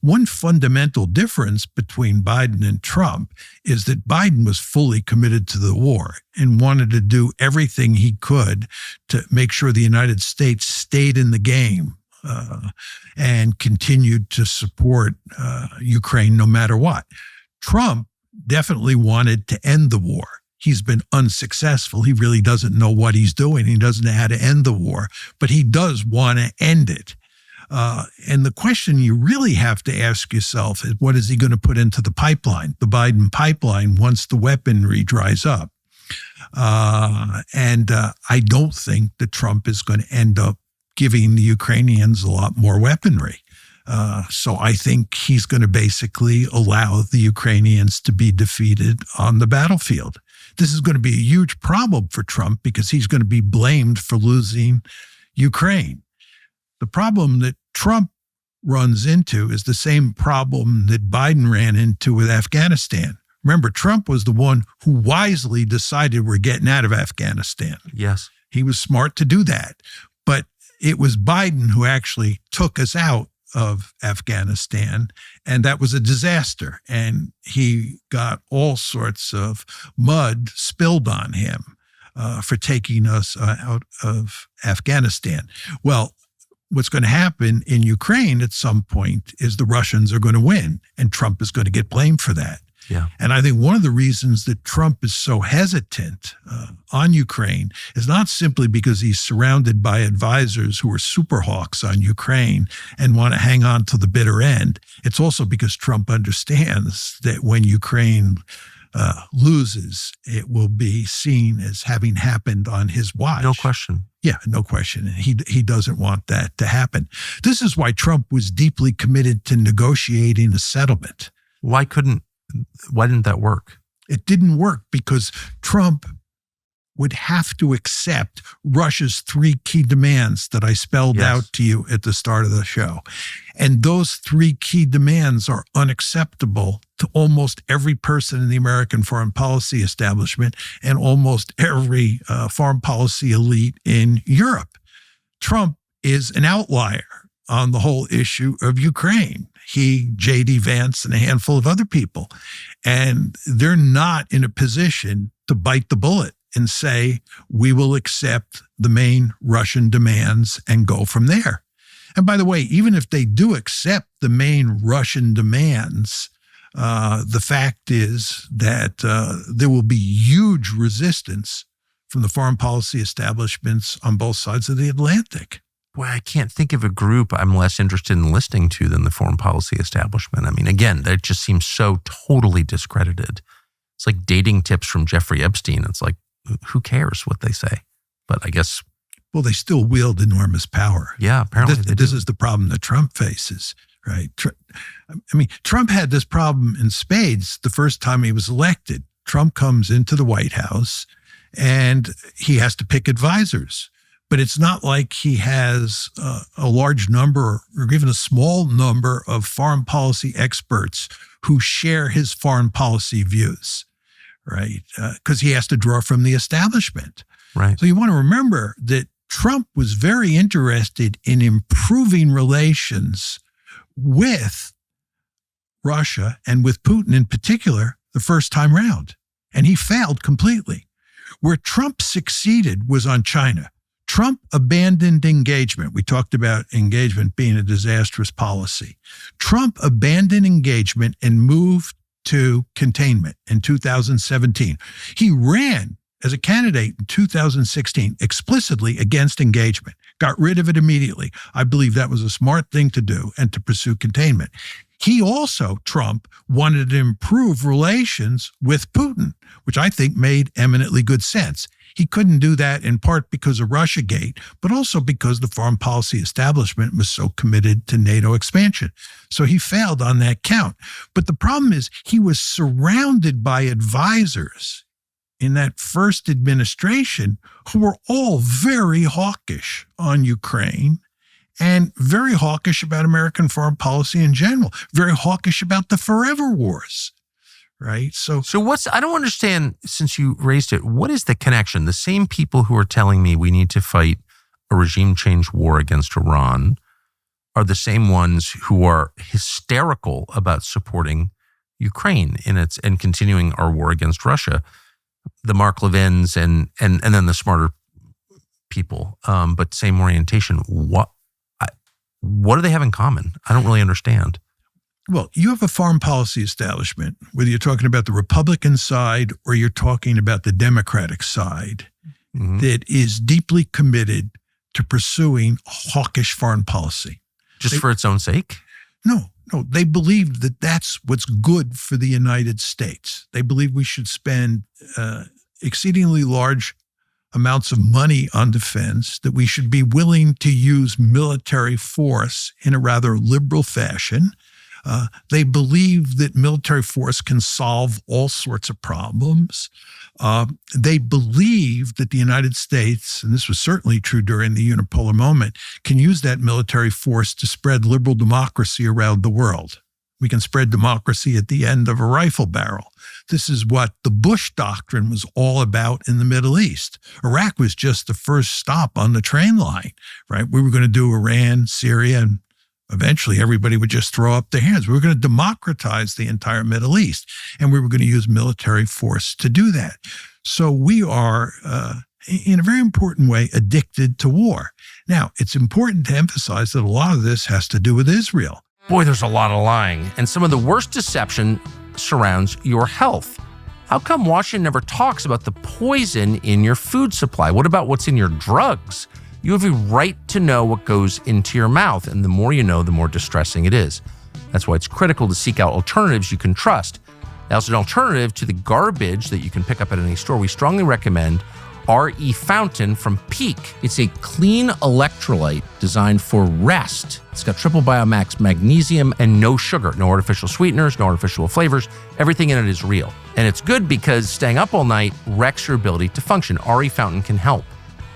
One fundamental difference between Biden and Trump is that Biden was fully committed to the war and wanted to do everything he could to make sure the United States stayed in the game and continued to support Ukraine no matter what. Trump definitely wanted to end the war. He's been unsuccessful. He really doesn't know what he's doing. He doesn't know how to end the war, but he does want to end it. And the question you really have to ask yourself is, what is he going to put into the pipeline, the Biden pipeline, once the weaponry dries up? And I don't think that Trump is going to end up giving the Ukrainians a lot more weaponry. So I think he's going to basically allow the Ukrainians to be defeated on the battlefield. This is going to be a huge problem for Trump because he's going to be blamed for losing Ukraine. The problem that Trump runs into is the same problem that Biden ran into with Afghanistan. Remember, Trump was the one who wisely decided we're getting out of Afghanistan. Yes. He was smart to do that. But it was Biden who actually took us out of Afghanistan, and that was a disaster. And he got all sorts of mud spilled on him for taking us out of Afghanistan. Well, what's going to happen in Ukraine at some point is the Russians are going to win, and Trump is going to get blamed for that. Yeah. And I think one of the reasons that Trump is so hesitant on Ukraine is not simply because he's surrounded by advisors who are super hawks on Ukraine and want to hang on to the bitter end. It's also because Trump understands that when Ukraine loses, it will be seen as having happened on his watch. No question. Yeah, no question. He doesn't want that to happen. This is why Trump was deeply committed to negotiating a settlement. Why didn't that work? It didn't work because Trump would have to accept Russia's three key demands that I spelled out to you at the start of the show. And those three key demands are unacceptable to almost every person in the American foreign policy establishment and almost every foreign policy elite in Europe. Trump is an outlier on the whole issue of Ukraine. He, J.D. Vance, and a handful of other people. And they're not in a position to bite the bullet and say, we will accept the main Russian demands and go from there. And by the way, even if they do accept the main Russian demands, the fact is that there will be huge resistance from the foreign policy establishments on both sides of the Atlantic. Boy, I can't think of a group I'm less interested in listening to than the foreign policy establishment. I mean, again, that just seems so totally discredited. It's like dating tips from Jeffrey Epstein. It's like, who cares what they say? But I guess... Well, they still wield enormous power. Yeah, apparently this is the problem that Trump faces, right? Trump had this problem in spades the first time he was elected. Trump comes into the White House and he has to pick advisors. But it's not like he has a large number or even a small number of foreign policy experts who share his foreign policy views, right? Because he has to draw from the establishment. Right. So you want to remember that Trump was very interested in improving relations with Russia and with Putin in particular the first time round. And he failed completely. Where Trump succeeded was on China. Trump abandoned engagement. We talked about engagement being a disastrous policy. Trump abandoned engagement and moved to containment in 2017. He ran as a candidate in 2016 explicitly against engagement, got rid of it immediately. I believe that was a smart thing to do and to pursue containment. He also, Trump, wanted to improve relations with Putin, which I think made eminently good sense. He couldn't do that in part because of Russiagate, but also because the foreign policy establishment was so committed to NATO expansion. So he failed on that count. But the problem is he was surrounded by advisors in that first administration who were all very hawkish on Ukraine and very hawkish about American foreign policy in general, very hawkish about the forever wars. Right. So I don't understand, since you raised it, what is the connection? The same people who are telling me we need to fight a regime change war against Iran are the same ones who are hysterical about supporting Ukraine and continuing our war against Russia. The Mark Levins and then the smarter people, but same orientation. What do they have in common? I don't really understand. Well, you have a foreign policy establishment, whether you're talking about the Republican side or you're talking about the Democratic side, that is deeply committed to pursuing hawkish foreign policy. Just for its own sake? No. They believe that that's what's good for the United States. They believe we should spend exceedingly large amounts of money on defense, that we should be willing to use military force in a rather liberal fashion. They believe that military force can solve all sorts of problems. They believe that the United States, and this was certainly true during the unipolar moment, can use that military force to spread liberal democracy around the world. We can spread democracy at the end of a rifle barrel. This is what the Bush doctrine was all about in the Middle East. Iraq was just the first stop on the train line, right? We were going to do Iran, Syria, and eventually everybody would just throw up their hands. We were going to democratize the entire Middle East, and we were going to use military force to do that. So we are, in a very important way, addicted to war. Now, it's important to emphasize that a lot of this has to do with Israel. Boy, there's a lot of lying, and some of the worst deception surrounds your health. How come Washington never talks about the poison in your food supply? What about what's in your drugs? You have a right to know what goes into your mouth, and the more you know, the more distressing it is. That's why it's critical to seek out alternatives you can trust. Now, as an alternative to the garbage that you can pick up at any store, we strongly recommend RE Fountain from Peak. It's a clean electrolyte designed for rest. It's got triple Biomax magnesium and no sugar, no artificial sweeteners, no artificial flavors. Everything in it is real. And it's good because staying up all night wrecks your ability to function. RE Fountain can help.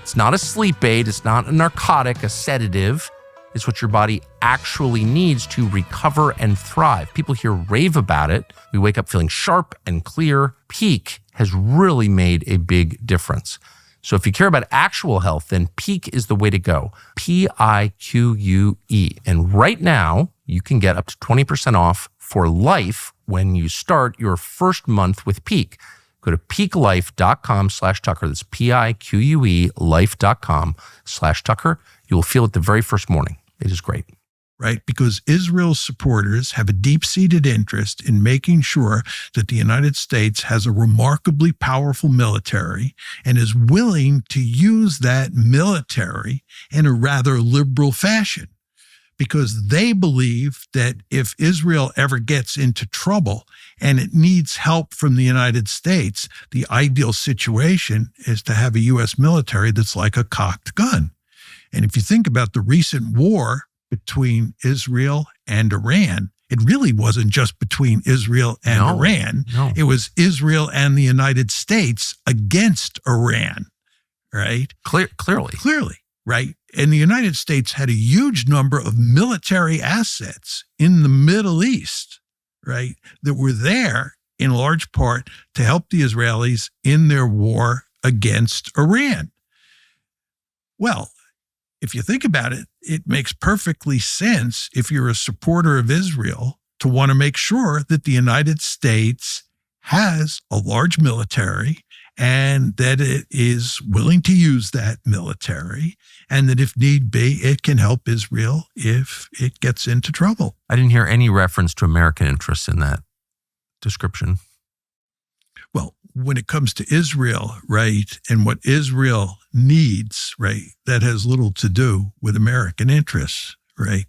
It's not a sleep aid. It's not a narcotic, a sedative. It's what your body actually needs to recover and thrive. People here rave about it. We wake up feeling sharp and clear. Peak has really made a big difference. So if you care about actual health, then Peak is the way to go. PIQUE. And right now, you can get up to 20% off for life when you start your first month with Peak. Go to peaklife.com/Tucker. That's PIQUE life.com/Tucker. You will feel it the very first morning. It is great. Right? Because Israel's supporters have a deep-seated interest in making sure that the United States has a remarkably powerful military and is willing to use that military in a rather liberal fashion. Because they believe that if Israel ever gets into trouble and it needs help from the United States, the ideal situation is to have a U.S. military that's like a cocked gun. And if you think about the recent war between Israel and Iran, it really wasn't just between Israel and Iran. No. It was Israel and the United States against Iran, right? Clearly. Right? And the United States had a huge number of military assets in the Middle East, right, that were there in large part to help the Israelis in their war against Iran. Well, if you think about it, it makes perfectly sense if you're a supporter of Israel to want to make sure that the United States has a large military and that it is willing to use that military, and that if need be, it can help Israel if it gets into trouble. I didn't hear any reference to American interests in that description. Well, when it comes to Israel, right, and what Israel needs, right, that has little to do with American interests, right?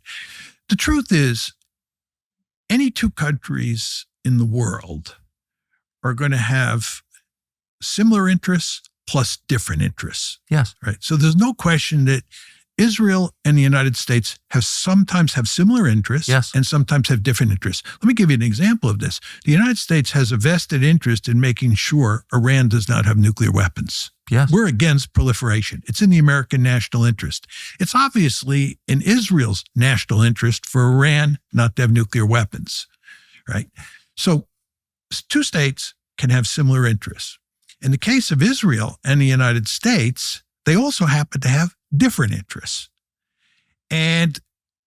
The truth is, any two countries in the world are going to have similar interests plus different interests. Yes. Right. So there's no question that Israel and the United States sometimes have similar interests, yes, and sometimes have different interests. Let me give you an example of this. The United States has a vested interest in making sure Iran does not have nuclear weapons. Yes. We're against proliferation. It's in the American national interest. It's obviously in Israel's national interest for Iran not to have nuclear weapons, right? So two states can have similar interests. In the case of Israel and the United States, they also happen to have different interests. And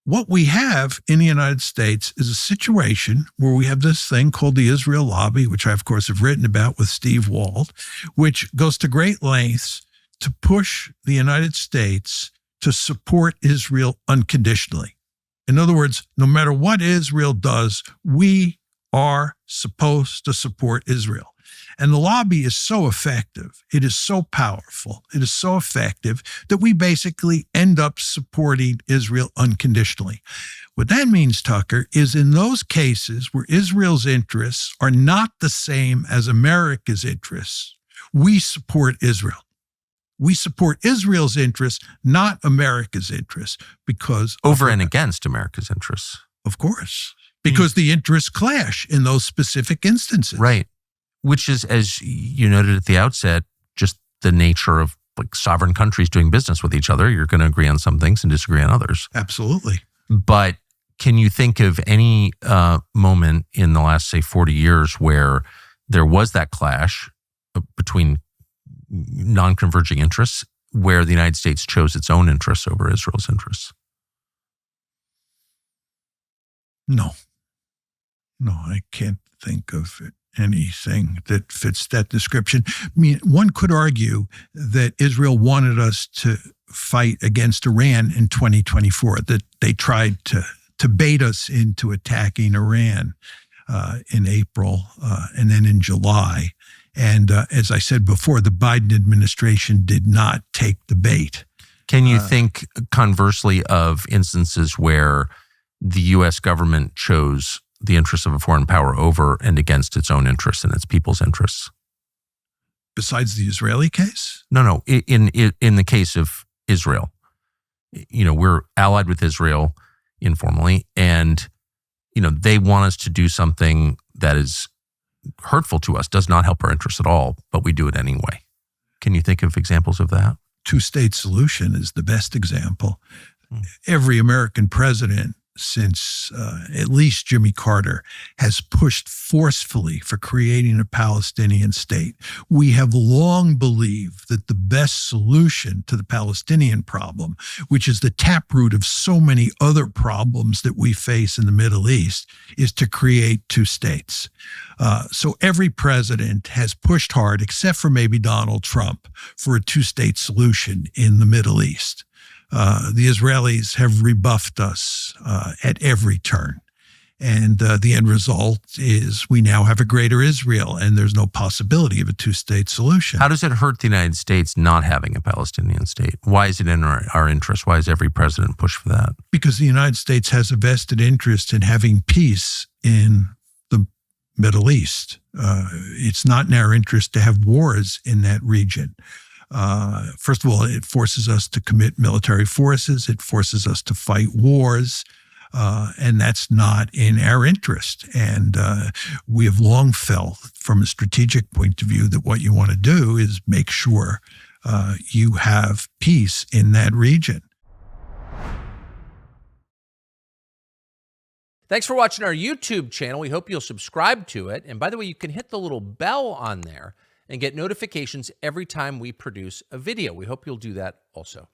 what we have in the United States is a situation where we have this thing called the Israel lobby, which I, of course, have written about with Steve Wald, which goes to great lengths to push the United States to support Israel unconditionally. In other words, no matter what Israel does, we are supposed to support Israel. And the lobby is so effective, it is so powerful, it is so effective that we basically end up supporting Israel unconditionally. What that means, Tucker, is in those cases where Israel's interests are not the same as America's interests, we support Israel. We support Israel's interests, not America's interests, because over and against America's interests. Of course, because the interests clash in those specific instances. Right. Which is, as you noted at the outset, just the nature of like sovereign countries doing business with each other. You're going to agree on some things and disagree on others. Absolutely. But can you think of any moment in the last, say, 40 years where there was that clash between non-converging interests, where the United States chose its own interests over Israel's interests? No, I can't think of anything that fits that description. I mean, one could argue that Israel wanted us to fight against Iran in 2024, that they tried to bait us into attacking Iran in April and then in July. And as I said before, the Biden administration did not take the bait. Can you think conversely of instances where the U.S. government chose the interests of a foreign power over and against its own interests and its people's interests? Besides the Israeli case? No. In the case of Israel, we're allied with Israel informally, and they want us to do something that is hurtful to us, does not help our interests at all, but we do it anyway. Can you think of examples of that? Two-state solution is the best example. Every American president since at least Jimmy Carter has pushed forcefully for creating a Palestinian state. We have long believed that the best solution to the Palestinian problem, which is the taproot of so many other problems that we face in the Middle East, is to create two states. So every president has pushed hard, except for maybe Donald Trump, for a two-state solution in the Middle East. The Israelis have rebuffed us at every turn. And the end result is we now have a greater Israel, and there's no possibility of a two-state solution. How does it hurt the United States not having a Palestinian state? Why is it in our interest? Why is every president push for that? Because the United States has a vested interest in having peace in the Middle East. It's not in our interest to have wars in that region. First of all, it forces us to commit military forces. It forces us to fight wars. And that's not in our interest. And we have long felt from a strategic point of view that what you want to do is make sure you have peace in that region. Thanks for watching our YouTube channel. We hope you'll subscribe to it. And by the way, you can hit the little bell on there and get notifications every time we produce a video. We hope you'll do that also.